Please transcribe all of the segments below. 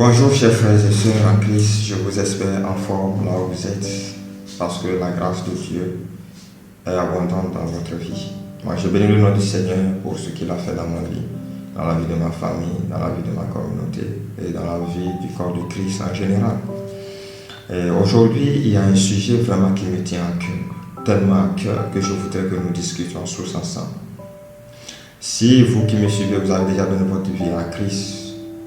Bonjour chers frères et sœurs en Christ, je vous espère en forme là où vous êtes, parce que la grâce de Dieu est abondante dans votre vie. Moi je bénis le nom du Seigneur pour ce qu'il a fait dans ma vie, dans la vie de ma famille, dans la vie de ma communauté et dans la vie du corps de Christ en général. Et aujourd'hui, il y a un sujet vraiment qui me tient à cœur, tellement à cœur que je voudrais que nous discutions tous ensemble. Si vous qui me suivez, vous avez déjà donné votre vie à Christ,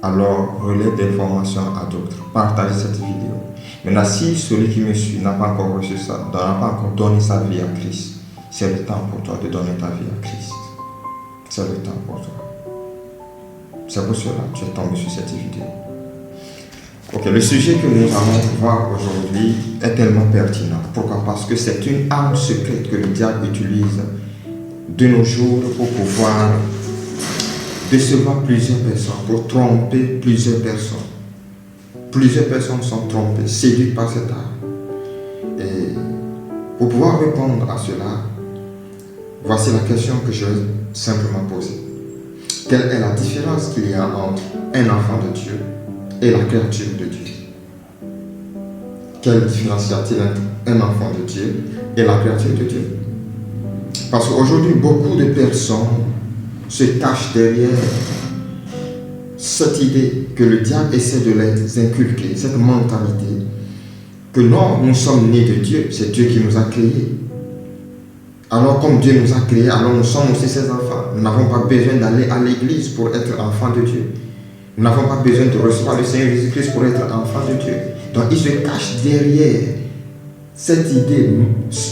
alors relais d'informations à d'autres, partagez cette vidéo. Maintenant, si celui qui me suit n'a pas encore reçu ça, n'a pas encore donné sa vie à Christ, c'est le temps pour toi de donner ta vie à Christ. C'est le temps pour toi. C'est pour cela que tu es tombé sur cette vidéo. Ok, le sujet que nous allons voir aujourd'hui est tellement pertinent. Pourquoi? Parce que c'est une arme secrète que le diable utilise de nos jours pour pouvoir décevoir plusieurs personnes, pour tromper plusieurs personnes. Plusieurs personnes sont trompées, séduites par cette arme. Et pour pouvoir répondre à cela, voici la question que je vais simplement poser. Quelle est la différence qu'il y a entre un enfant de Dieu et la créature de Dieu? Quelle différence y a-t-il entre un enfant de Dieu et la créature de Dieu? Parce qu'aujourd'hui, beaucoup de personnes se cachent derrière cette idée que le diable essaie de les inculquer, cette mentalité que non, nous sommes nés de Dieu, c'est Dieu qui nous a créés. Alors comme Dieu nous a créés, alors nous sommes aussi ses enfants. Nous n'avons pas besoin d'aller à l'église pour être enfants de Dieu. Nous n'avons pas besoin de recevoir le Seigneur Jésus-Christ pour être enfants de Dieu. Donc ils se cachent derrière cette idée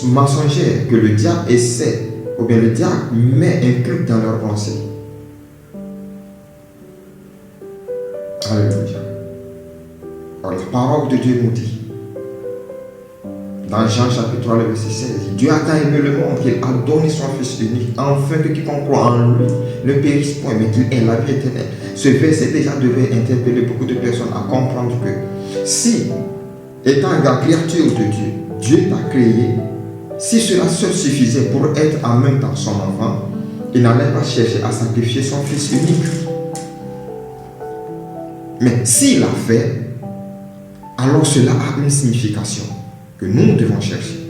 mensongère que le diable essaie, ou bien le diable met un culte dans leur pensée. Alléluia. Alors, la parole de Dieu nous dit, dans Jean chapitre 3, le verset 16, Dieu a tant aimé le monde qu'il a donné son Fils unique, afin que quiconque croit en lui ne périsse point, mais qu'il ait la vie éternelle. Ce verset déjà devait interpeller beaucoup de personnes à comprendre que si, étant la créature de Dieu, Dieu t'a créé, si cela seul suffisait pour être en même temps son enfant, il n'allait pas chercher à sacrifier son Fils unique. Mais s'il l'a fait, alors cela a une signification que nous devons chercher.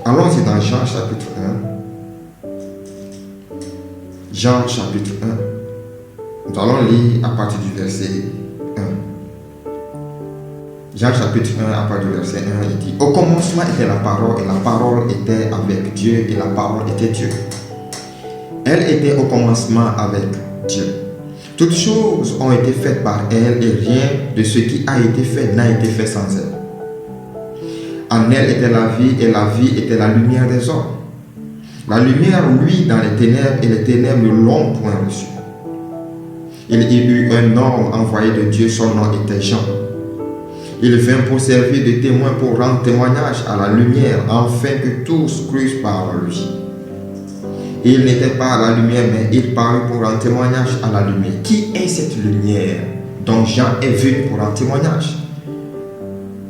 Allons-y dans Jean chapitre 1. Jean chapitre 1. Nous allons lire à partir du verset 1. Jean chapitre 1, à partir du verset 1, il dit: au commencement était la parole, et la parole était avec Dieu, et la parole était Dieu. Elle était au commencement avec Dieu. Toutes choses ont été faites par elle, et rien de ce qui a été fait n'a été fait sans elle. En elle était la vie, et la vie était la lumière des hommes. La lumière, lui, dans les ténèbres, et les ténèbres ne l'ont point reçue. Il y eut un homme envoyé de Dieu, son nom était Jean. Il vint pour servir de témoin, pour rendre témoignage à la lumière, afin que tous crussent par lui. Il n'était pas à la lumière, mais il parut pour rendre témoignage à la lumière. Qui est cette lumière dont Jean est venu pour rendre témoignage?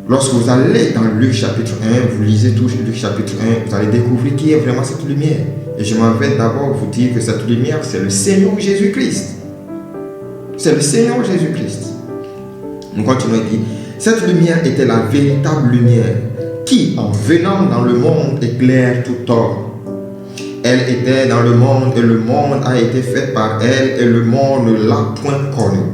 Lorsque vous allez dans Luc chapitre 1, vous lisez toujours Luc chapitre 1, vous allez découvrir qui est vraiment cette lumière. Et je m'en vais d'abord vous dire que cette lumière, c'est le Seigneur Jésus-Christ. C'est le Seigneur Jésus-Christ. Nous continuons à dire: cette lumière était la véritable lumière qui, en venant dans le monde, éclaire tout homme. Elle était dans le monde et le monde a été fait par elle et le monde ne l'a point connue.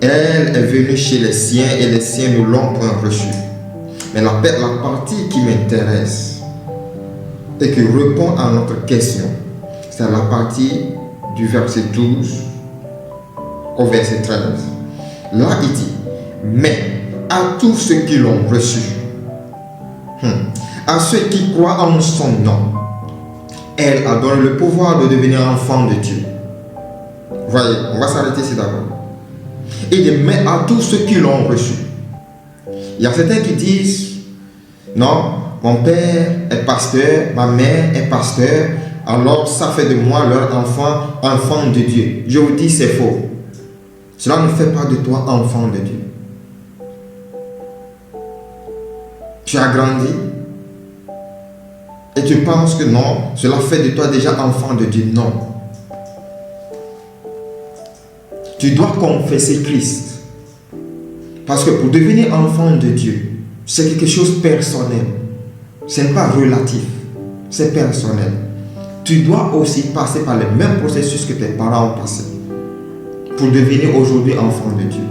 Elle est venue chez les siens et les siens ne l'ont point reçue. Mais la partie qui m'intéresse et qui répond à notre question, c'est la partie du verset 12 au verset 13. Là, il dit: mais à tous ceux qui l'ont reçu, à ceux qui croient en son nom, elle a donné le pouvoir de devenir enfant de Dieu. Voyez, on va s'arrêter ici d'abord. Il dit: mais à tous ceux qui l'ont reçu. Il y a certains qui disent: non, mon père est pasteur, ma mère est pasteur, alors ça fait de moi leur enfant de Dieu. Je vous dis, c'est faux. Cela ne fait pas de toi enfant de Dieu. Tu as grandi et tu penses que non, cela fait de toi déjà enfant de Dieu. Non. Tu dois confesser Christ. Parce que pour devenir enfant de Dieu, c'est quelque chose de personnel. Ce n'est pas relatif, c'est personnel. Tu dois aussi passer par le même processus que tes parents ont passé pour devenir aujourd'hui enfant de Dieu.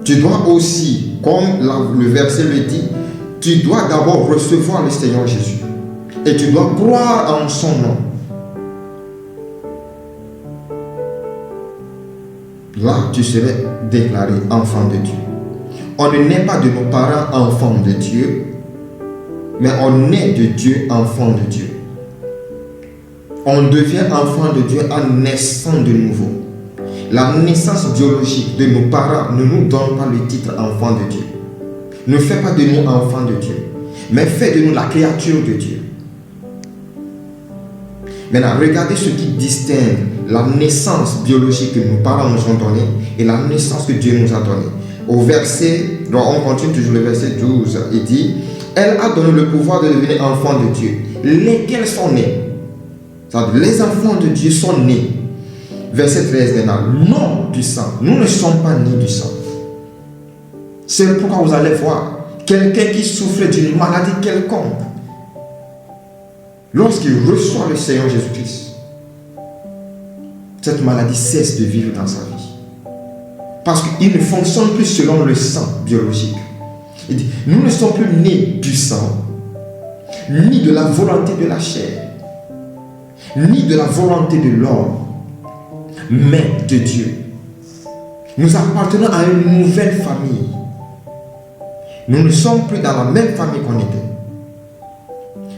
Tu dois aussi, comme le verset le dit, tu dois d'abord recevoir le Seigneur Jésus. Et tu dois croire en son nom. Là, tu serais déclaré enfant de Dieu. On ne naît pas de nos parents enfants de Dieu, mais on naît de Dieu enfant de Dieu. On devient enfant de Dieu en naissant de nouveau. La naissance biologique de nos parents ne nous donne pas le titre enfant de Dieu. Ne fait pas de nous enfants de Dieu, mais fait de nous la créature de Dieu. Maintenant, regardez ce qui distingue la naissance biologique que nos parents nous ont donnée et la naissance que Dieu nous a donnée. Au verset, on continue toujours le verset 12, il dit, elle a donné le pouvoir de devenir enfant de Dieu, lesquels sont nés. Les enfants de Dieu sont nés. Verset 13 maintenant, non du sang. Nous ne sommes pas nés du sang. C'est pourquoi vous allez voir quelqu'un qui souffre d'une maladie quelconque. Lorsqu'il reçoit le Seigneur Jésus-Christ, cette maladie cesse de vivre dans sa vie. Parce qu'il ne fonctionne plus selon le sang biologique. Il dit, nous ne sommes plus nés du sang, ni de la volonté de la chair, ni de la volonté de l'homme, mais de Dieu. Nous appartenons à une nouvelle famille. Nous ne sommes plus dans la même famille qu'on était.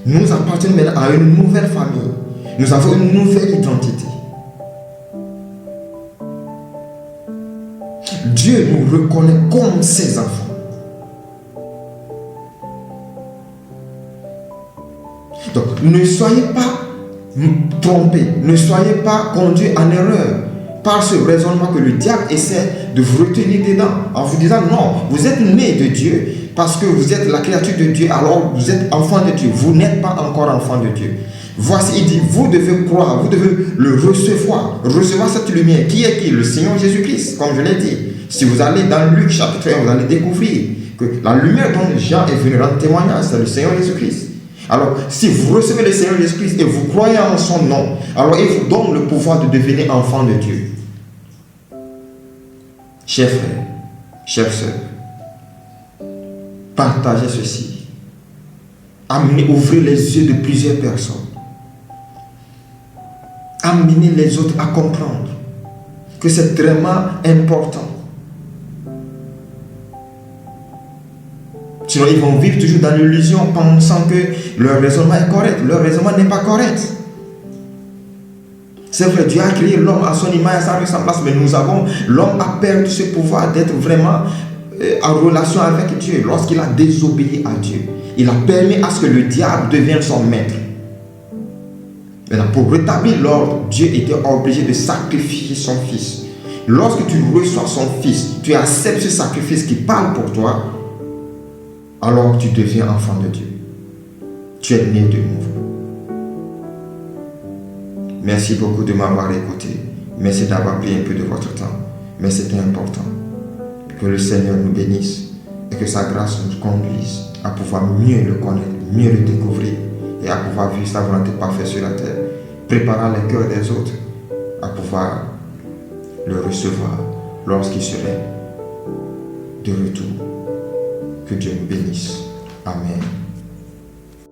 Nous appartenons maintenant à une nouvelle famille. Nous avons une nouvelle identité. Dieu nous reconnaît comme ses enfants. Donc, ne soyez pas trompés, ne soyez pas conduits en erreur par ce raisonnement que le diable essaie de vous retenir dedans, en vous disant non, vous êtes nés de Dieu parce que vous êtes la créature de Dieu, alors vous êtes enfant de Dieu, vous n'êtes pas encore enfant de Dieu. Voici, il dit, vous devez croire, vous devez le recevoir cette lumière. Qui est qui? Le Seigneur Jésus-Christ, comme je l'ai dit. Si vous allez dans Luc chapitre 1, vous allez découvrir que la lumière dont Jean est venu rendre témoignage, c'est le Seigneur Jésus-Christ. Alors, si vous recevez le Seigneur Jésus-Christ et vous croyez en son nom, alors il vous donne le pouvoir de devenir enfant de Dieu. Chers frères, chères sœurs, partagez ceci. Amenez, ouvrez les yeux de plusieurs personnes. Amenez les autres à comprendre que c'est vraiment important. Sinon, ils vont vivre toujours dans l'illusion pensant que leur raisonnement est correct. Leur raisonnement n'est pas correct. C'est vrai, Dieu a créé l'homme à son image, à sa ressemblance, mais l'homme a perdu ce pouvoir d'être vraiment en relation avec Dieu lorsqu'il a désobéi à Dieu. Il a permis à ce que le diable devienne son maître. Maintenant, pour rétablir l'ordre, Dieu était obligé de sacrifier son fils. Lorsque tu reçois son fils, tu acceptes ce sacrifice qui parle pour toi, alors tu deviens enfant de Dieu. Tu es né de nouveau. Merci beaucoup de m'avoir écouté. Merci d'avoir pris un peu de votre temps. Mais c'était important. Que le Seigneur nous bénisse et que sa grâce nous conduise à pouvoir mieux le connaître, mieux le découvrir et à pouvoir vivre sa volonté parfaite sur la terre, préparant les cœurs des autres à pouvoir le recevoir lorsqu'il serait de retour. Que Dieu nous bénisse. Amen.